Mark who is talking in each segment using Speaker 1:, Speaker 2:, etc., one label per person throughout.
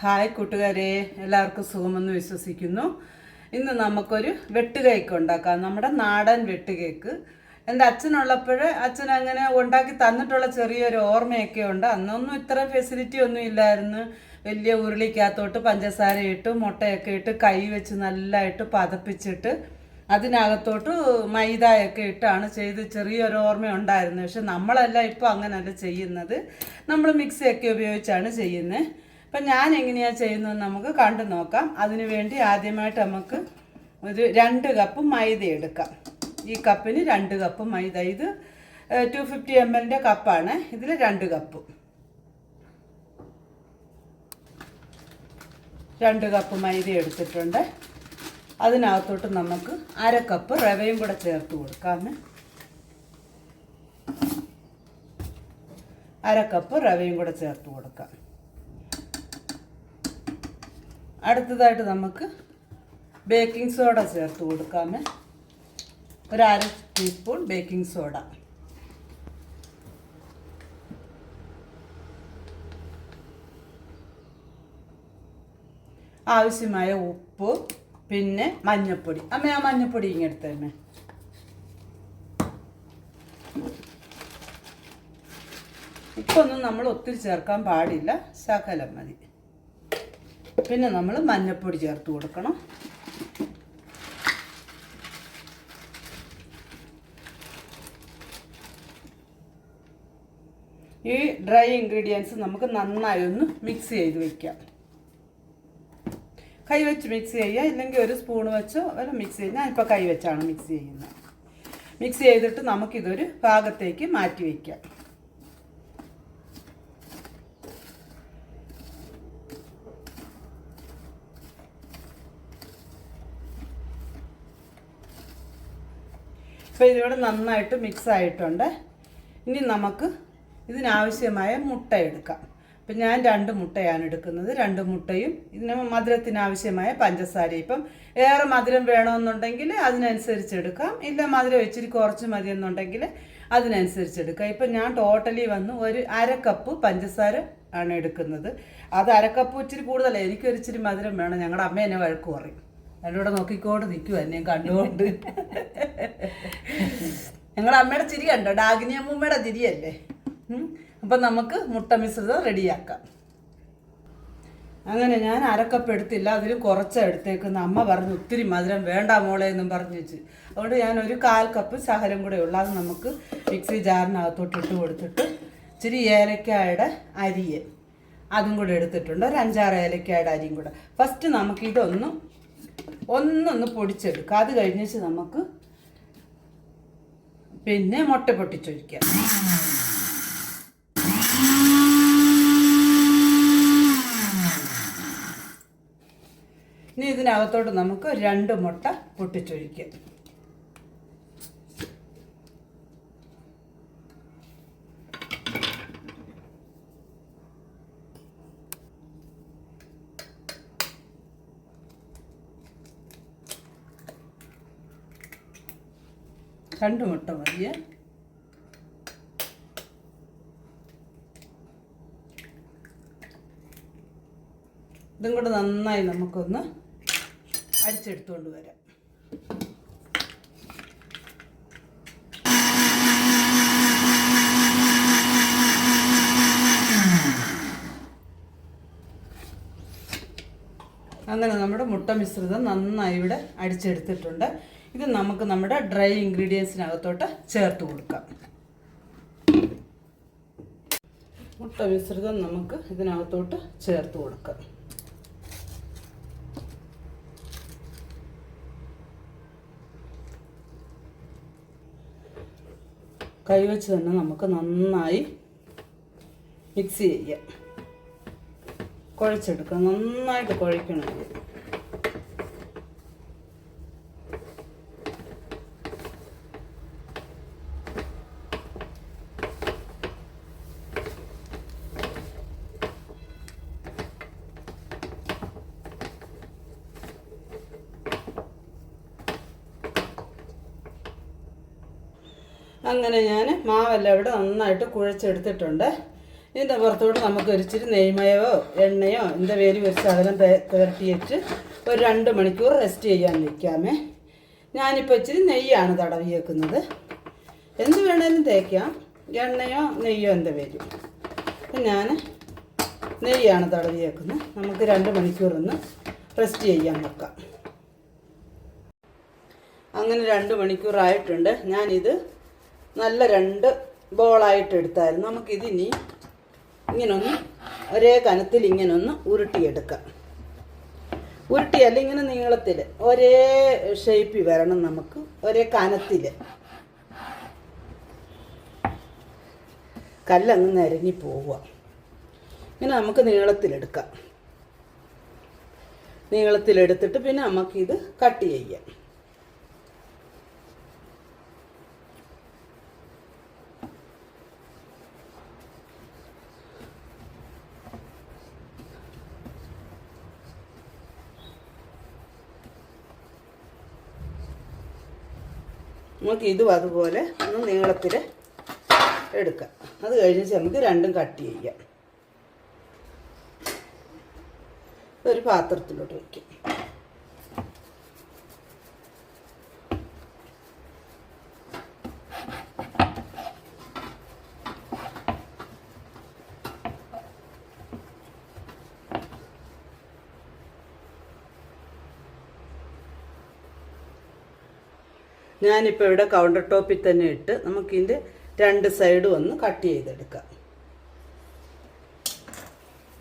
Speaker 1: Hi കൂട്ടുകാരെ, എല്ലാവർക്കും സുഖമെന്ന് വിശ്വസിക്കുന്നു. ഇന്ന് നമുക്കൊരു വെട്ട് കേക്ക് ഉണ്ടാക്കാം. നമ്മുടെ നാടൻ വെട്ട് കേക്ക്. എൻ്റെ അച്ഛനുള്ളപ്പോൾ അച്ഛൻ അങ്ങനെ ഉണ്ടാക്കി തന്നിട്ടുള്ള ചെറിയൊരു ഓർമ്മയൊക്കെ ഉണ്ട്. അന്നൊന്നും ഇത്ര ഫെസിലിറ്റി ഒന്നും ഇല്ലായിരുന്നു. വലിയ ഉരുളിക്കകത്തോട്ട് പഞ്ചസാര ഇട്ട് മുട്ടയൊക്കെ ഇട്ട് കൈ വെച്ച് നല്ലതായിട്ട് പതപ്പിച്ചിട്ട് അതിനകത്തോട്ട് മൈദയൊക്കെ ഇട്ടാണ് ചെയ്ത് ചെറിയൊരു ഓർമ്മ ഉണ്ടായിരുന്നു. പക്ഷെ നമ്മളെല്ലാം ഇപ്പോൾ അങ്ങനെയല്ല ചെയ്യുന്നത്. നമ്മൾ മിക്സിയൊക്കെ ഉപയോഗിച്ചാണ് ചെയ്യുന്നത്. അപ്പം ഞാൻ എങ്ങനെയാണ് ചെയ്യുന്നത് നമുക്ക് കണ്ടു നോക്കാം. അതിനു വേണ്ടി ആദ്യമായിട്ട് നമുക്ക് ഒരു 2 കപ്പ് മൈദ എടുക്കാം. ഈ കപ്പിന് 2 കപ്പ് മൈദ. ഇത് 250 ml കപ്പാണ്. ഇതിൽ 2 കപ്പ് 2 കപ്പ് മൈദ എടുത്തിട്ടുണ്ട്. അതിനകത്തോട്ട് നമുക്ക് 1/2 കപ്പ് റവയും കൂടെ ചേർത്ത് കൊടുക്കാം. 1/2 കപ്പ് റവയും കൂടെ ചേർത്ത് കൊടുക്കാം. അടുത്തതായിട്ട് നമുക്ക് ബേക്കിംഗ് സോഡ ചേർത്ത് കൊടുക്കാം. ഒരു 1/2 ടീസ്പൂൺ ബേക്കിംഗ് സോഡ. ആവശ്യമായ ഉപ്പ്, പിന്നെ മഞ്ഞൾപ്പൊടി. അമ്മ ആ മഞ്ഞൾപ്പൊടി ഇങ്ങെടുത്തമ്മേ. ഉപ്പൊന്നും നമ്മൾ ഒത്തിരി ചേർക്കാൻ പാടില്ല, ശകലം മതി. പിന്നെ നമ്മൾ മഞ്ഞൾപ്പൊടി ചേർത്ത് കൊടുക്കണം. ഈ ഡ്രൈ ഇൻഗ്രീഡിയൻസ് നമുക്ക് നന്നായി ഒന്ന് മിക്സ് ചെയ്ത് വയ്ക്കാം. കൈ വെച്ച് മിക്സ് ചെയ്യുക, ഇല്ലെങ്കിൽ ഒരു സ്പൂൺ വെച്ചോ വല്ല മിക്സ് ചെയ്യുക. ഞാനിപ്പോൾ കൈ വെച്ചാണ് മിക്സ് ചെയ്യുന്നത്. മിക്സ് ചെയ്തിട്ട് നമുക്കിതൊരു പാകത്തേക്ക് മാറ്റി വയ്ക്കാം. അപ്പോൾ ഇതിവിടെ നന്നായിട്ട് മിക്സ് ആയിട്ടുണ്ട്. ഇനി നമുക്ക് ഇതിനാവശ്യമായ മുട്ട എടുക്കാം. അപ്പം ഞാൻ 2 മുട്ടയാണ് എടുക്കുന്നത്. 2 മുട്ടയും ഇതിന് മധുരത്തിനാവശ്യമായ പഞ്ചസാര. ഇപ്പം ഏറെ മധുരം വേണമെന്നുണ്ടെങ്കിൽ അതിനനുസരിച്ച് എടുക്കാം, ഇല്ല മധുരം ഇച്ചിരി കുറച്ച് മതി എന്നുണ്ടെങ്കിൽ അതിനനുസരിച്ച് എടുക്കാം. ഇപ്പം ഞാൻ ടോട്ടലി വന്ന് ഒരു 1/2 കപ്പ് പഞ്ചസാര ആണ് എടുക്കുന്നത്. അത് 1/2 കപ്പ് ഇച്ചിരി കൂടുതലേ, എനിക്കൊരിച്ചിരി മധുരം വേണം. ഞങ്ങളുടെ അമ്മ എന്നെ വഴക്ക് പറയും. എന്നോട് നോക്കിക്കോണ്ട് നിൽക്കുക എന്നെ കണ്ടുകൊണ്ട്. ഞങ്ങളുടെ അമ്മയുടെ ചിരി കണ്ടോ, ഡാഗിനി അമ്മൂമ്മയുടെ ചിരിയല്ലേ. അപ്പം നമുക്ക് മുട്ട മിശ്രിതം റെഡിയാക്കാം. അങ്ങനെ ഞാൻ 1/2 കപ്പ് എടുത്തില്ല, അതിൽ കുറച്ചാണ് എടുത്തേക്കുന്ന. അമ്മ പറഞ്ഞു ഒത്തിരി മധുരം വേണ്ട മോളെ എന്നും പറഞ്ഞു വെച്ച്. അതുകൊണ്ട് ഞാൻ ഒരു 1/4 കപ്പ് ശകലം കൂടെ ഉള്ളു. അത് നമുക്ക് മിക്സി ജാറിനകത്തോട്ട് ഇട്ട് കൊടുത്തിട്ട് ഇച്ചിരി ഏലക്കായുടെ അരിയെ അതും കൂടെ എടുത്തിട്ടുണ്ട്. ഒരു 5-6 ഏലക്കായുടെ അരിയും കൂടെ. ഫസ്റ്റ് നമുക്കിതൊന്ന് പൊടിച്ചെടുക്കുക. അത് കഴിഞ്ഞിട്ട് നമുക്ക് പിന്നെ മുട്ട പൊട്ടിച്ചൊഴിക്കാം. ഇനി ഇതിനകത്തോട്ട് നമുക്ക് 2 മുട്ട പൊട്ടിച്ചൊഴിക്കാം. രണ്ട് മുട്ട മതിയേ. ഇതും കൂടെ നന്നായി നമുക്കൊന്ന് അടിച്ചെടുത്തുകൊണ്ട് വരാം. അങ്ങനെ നമ്മുടെ മുട്ട മിശ്രിതം നന്നായി ഇവിടെ അടിച്ചെടുത്തിട്ടുണ്ട്. ഇത് നമുക്ക് നമ്മുടെ ഡ്രൈ ഇൻഗ്രീഡിയൻസിനകത്തോട്ട് ചേർത്ത് കൊടുക്കാം. മുട്ട മിശ്രിതം നമുക്ക് ഇതിനകത്തോട്ട് ചേർത്ത് കൊടുക്കാം. കൈവച്ച് തന്നെ നമുക്ക് നന്നായി മിക്സ് ചെയ്യാം. കുഴച്ചെടുക്കണം, നന്നായിട്ട് കുഴക്കണം. അങ്ങനെ ഞാൻ മാവെല്ലാം ഇവിടെ നന്നായിട്ട് കുഴച്ചെടുത്തിട്ടുണ്ട്. ഇതിൻ്റെ പുറത്തോട്ട് നമുക്ക് ഒരിച്ചിരി നെയ്മയോ എണ്ണയോ എന്താ പേര് ഒരു സാധനം പുരട്ടിയിട്ട് ഒരു 2 മണിക്കൂർ റെസ്റ്റ് ചെയ്യാൻ വയ്ക്കാമേ. ഞാനിപ്പോൾ ഇച്ചിരി നെയ്യാണ് തടവി വെക്കുന്നത്. എന്ത് വേണേലും തേക്കാം, എണ്ണയോ നെയ്യോ എന്താ വരും. അപ്പം ഞാൻ നെയ്യാണ് തടവി വെക്കുന്നത്. നമുക്ക് 2 മണിക്കൂറൊന്ന് റെസ്റ്റ് ചെയ്യാൻ വെക്കാം. അങ്ങനെ 2 മണിക്കൂറായിട്ടുണ്ട്. ഞാനിത് നല്ല 2 ബോളായിട്ട് എടുത്തായിരുന്നു. നമുക്കിതിനി ഇങ്ങനൊന്ന് ഒരേ കനത്തിൽ ഇങ്ങനൊന്ന് ഉരുട്ടിയെടുക്കാം. ഉരുട്ടിയല്ല, ഇങ്ങനെ നീളത്തിൽ ഒരേ ഷേപ്പിൽ വരണം നമുക്ക്, ഒരേ കനത്തിൽ. കല്ലങ്ങ് നിരങ്ങി പോവുക. ഇങ്ങനെ നമുക്ക് നീളത്തിലെടുക്കാം. നീളത്തിലെടുത്തിട്ട് പിന്നെ നമുക്കിത് കട്ട് ചെയ്യാം. നമുക്ക് ഇതും അതുപോലെ ഒന്ന് നീളത്തിൽ എടുക്കാം. അത് കഴിഞ്ഞ് നമുക്ക് രണ്ടും കട്ട് ചെയ്യാം. ഒരു പാത്രത്തിലോട്ട് വയ്ക്കും. ഞാനിപ്പോൾ ഇവിടെ കൗണ്ടർ ടോപ്പിൽ തന്നെ ഇട്ട് നമുക്കിതിൻ്റെ 2 സൈഡും ഒന്ന് കട്ട് ചെയ്തെടുക്കാം.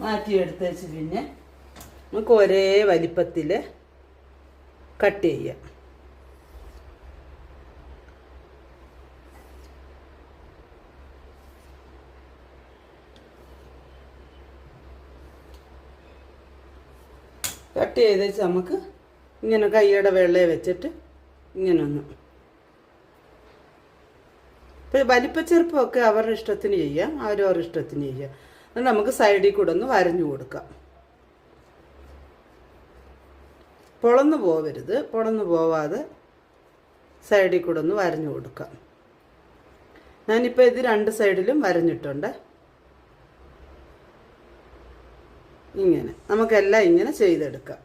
Speaker 1: മാറ്റിയെടുത്തേച്ച് പിന്നെ നമുക്ക് ഒരേ വലിപ്പത്തിൽ കട്ട് ചെയ്യാം. കട്ട് ചെയ്തേച്ച് നമുക്ക് ഇങ്ങനെ കൈയുടെ വെള്ളയെ വെച്ചിട്ട് ഇങ്ങനെ ഒന്ന്, ഇപ്പം വലിപ്പച്ചെറുപ്പമൊക്കെ അവരുടെ ഇഷ്ടത്തിന് ചെയ്യാം, അവരവരുടെ ഇഷ്ടത്തിന് ചെയ്യാം. അത് നമുക്ക് സൈഡിൽ കൂടെ ഒന്ന് വരഞ്ഞു കൊടുക്കാം. പൊളന്നു പോവരുത്, പൊളന്നു പോവാതെ സൈഡിൽ കൂടെ ഒന്ന് വരഞ്ഞു കൊടുക്കാം. ഞാനിപ്പോൾ ഇത് 2 സൈഡിലും വരഞ്ഞിട്ടുണ്ട്. ഇങ്ങനെ നമുക്കെല്ലാം ഇങ്ങനെ ചെയ്തെടുക്കാം.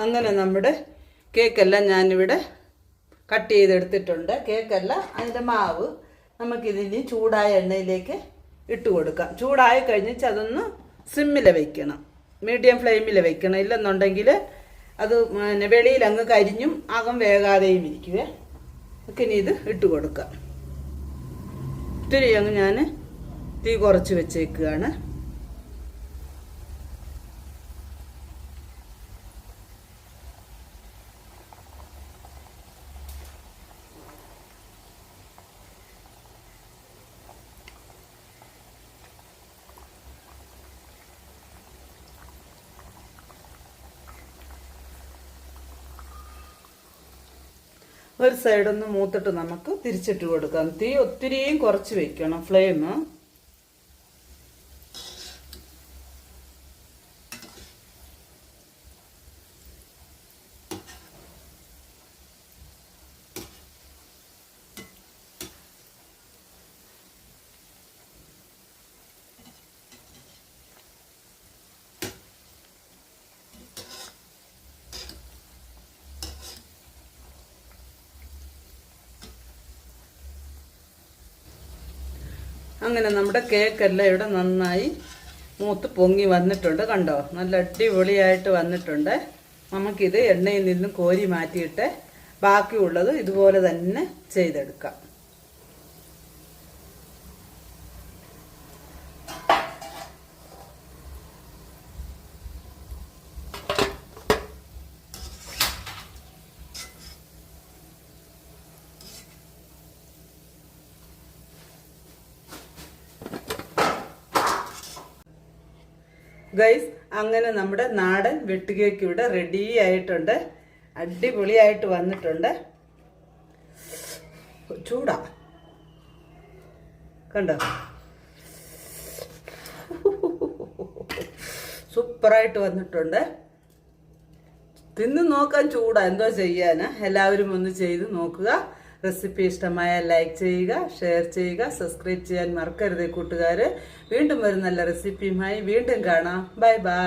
Speaker 1: അങ്ങനെ നമ്മുടെ കേക്കെല്ലാം ഞാനിവിടെ കട്ട് ചെയ്തെടുത്തിട്ടുണ്ട്. കേക്കല്ല, അതിൻ്റെ മാവ് നമുക്കിതിന് ചൂടായ എണ്ണയിലേക്ക് ഇട്ട് കൊടുക്കാം. ചൂടായി കഴിഞ്ഞിട്ട് അതൊന്ന് സിമ്മിൽ വയ്ക്കണം, മീഡിയം ഫ്ലെയിമിൽ വയ്ക്കണം. ഇല്ലെന്നുണ്ടെങ്കിൽ അത് വെളിയിൽ അങ്ങ് കരിഞ്ഞും അകം വേകാതെയും ഇരിക്കുവേ. ഒക്കെ ഇനി ഇത് ഇട്ട് കൊടുക്കാം. ഇത്തിരി അങ്ങ് ഞാൻ തീ കുറച്ച് വെച്ചേക്കുകയാണ്. ഒരു സൈഡൊന്ന് മൂത്തിട്ട് നമുക്ക് തിരിച്ചിട്ട് കൊടുക്കാം. തീ ഒത്തിരിയും കുറച്ച് വെക്കണം ഫ്ലെയിം. അങ്ങനെ നമ്മുടെ കേക്കെല്ലാം ഇവിടെ നന്നായി മൂത്ത് പൊങ്ങി വന്നിട്ടുണ്ട്. കണ്ടോ, നല്ല അടിപൊളിയായിട്ട് വന്നിട്ടുണ്ട്. നമുക്കിത് എണ്ണയിൽ നിന്നും കോരി മാറ്റിയിട്ട് ബാക്കിയുള്ളത് ഇതുപോലെ തന്നെ ചെയ്തെടുക്കാം. ഗൈസ്, അങ്ങനെ നമ്മുടെ നാടൻ വെട്ടുകേക്ക് ഇവിടെ റെഡി ആയിട്ടുണ്ട്. അടിപൊളിയായിട്ട് വന്നിട്ടുണ്ട്. ചൂടാ, കണ്ടോ, സൂപ്പറായിട്ട് വന്നിട്ടുണ്ട്. തിന്ന് നോക്കാൻ ചൂടാ, എന്തോ ചെയ്യാനാ. എല്ലാവരും ഒന്ന് ചെയ്ത് നോക്കുക. റെസിപ്പി ഇഷ്ടമായ ലൈക്ക് ചെയ്യുക, ഷെയർ ചെയ്യുക, സബ്സ്ക്രൈബ് ചെയ്യാൻ മറക്കരുതേ കൂട്ടുകാർ. വീണ്ടും ഒരു നല്ല റെസിപ്പിയുമായി വീണ്ടും കാണാം. Bye bye.